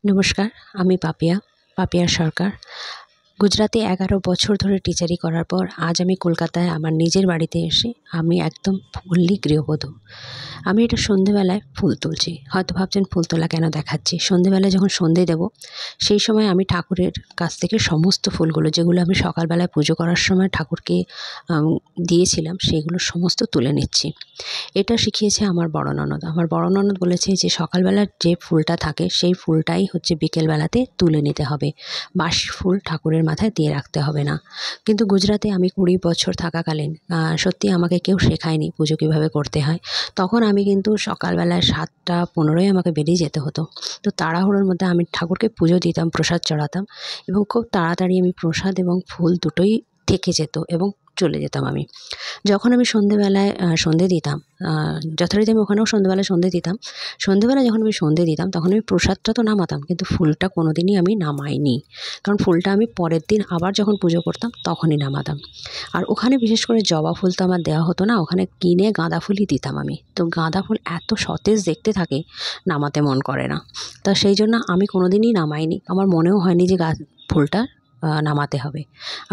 নমস্কার, আমি পাপিয়া সরকার। গুজরাটে 11 বছর ধরে টিচারি করার পর আজ আমি কলকাতায় আমার নিজের বাড়িতে এসে আমি একদম ফুললি গৃহবধূ। আমি এটা সন্ধেবেলায় ফুল তুলছি। হয়তো ভাবছেন ফুল তোলা কেন দেখাচ্ছি। সন্ধেবেলায় যখন সন্ধে দেব সেই সময় আমি ঠাকুরের কাছ থেকে সমস্ত ফুলগুলো যেগুলো আমি সকালবেলায় পুজো করার সময় ঠাকুরকে দিয়েছিলাম সেগুলো সমস্ত তুলে নিচ্ছি। এটা শিখিয়েছে আমার বড় ননদ। আমার বড় ননদ বলেছে যে সকালবেলার যে ফুলটা থাকে সেই ফুলটাই হচ্ছে বিকেলবেলাতে তুলে নিতে হবে, বাসি ফুল ঠাকুরের মাথায় দিয়ে রাখতে হবে না। কিন্তু গুজরাটে আমি 20 বছর থাকাকালীন সত্যি আমাকে কেউ শেখায়নি পুজো কীভাবে করতে হয়। তখন আমি কিন্তু সকালবেলায় 7:15 আমাকে বেরিয়ে যেতে হতো। তো তাড়াহুড়োর মধ্যে আমি ঠাকুরকে পুজো দিতাম, প্রসাদ চড়াতাম এবং খুব তাড়াতাড়ি আমি প্রসাদ এবং ফুল দুটোই থেকে যেত এবং চলে যেতাম আমি। যখন আমি সন্ধেবেলায় সন্ধে দিতাম, যথারীতি আমি ওখানেও সন্ধেবেলায় সন্ধে দিতাম। সন্ধেবেলায় যখন আমি সন্ধে দিতাম তখন আমি প্রসাদটা তো নামাতাম, কিন্তু ফুলটা কোনোদিনই আমি নামাইনি। কারণ ফুলটা আমি পরের দিন আবার যখন পুজো করতাম তখনই নামাতাম। আর ওখানে বিশেষ করে জবা ফুল তো আমার দেওয়া হতো না, ওখানে কিনে গাঁদা ফুলই দিতাম আমি। তো গাঁদা ফুল এত সতেজ দেখতে থাকে, নামাতে মন করে না। তা সেই জন্য আমি কোনোদিনই নামাইনি। আমার মনেও হয়নি যে ফুলটা নামাতে হবে।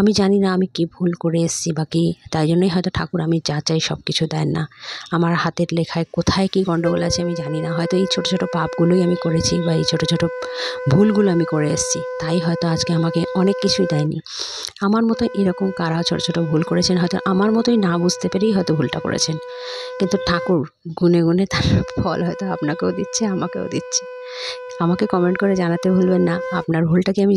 আমি জানি না আমি কী ভুল করে এসেছি বা কী, তাই জন্যই হয়তো ঠাকুর আমি যা চাই সব কিছু দেন না। আমার হাতের লেখায় কোথায় কী গণ্ডগোল আছে আমি জানি না। হয়তো এই ছোটো ছোটো পাপগুলোই আমি করেছি বা এই ছোটো ছোটো ভুলগুলো আমি করে এসেছি, তাই হয়তো আজকে আমাকে অনেক কিছুই দেয়নি। আমার মতো এরকম কারা ছোটো ছোটো ভুল করেছেন, হয়তো আমার মতোই না বুঝতে পেরেই হয়তো ভুলটা করেছেন। কিন্তু ঠাকুর গুণে গুণে তার ফল হয়তো আপনাকেও দিচ্ছে, আমাকেও দিচ্ছে। আমাকে কমেন্ট করে জানাতে ভুলবেন না আপনার ভুলটা কি আমি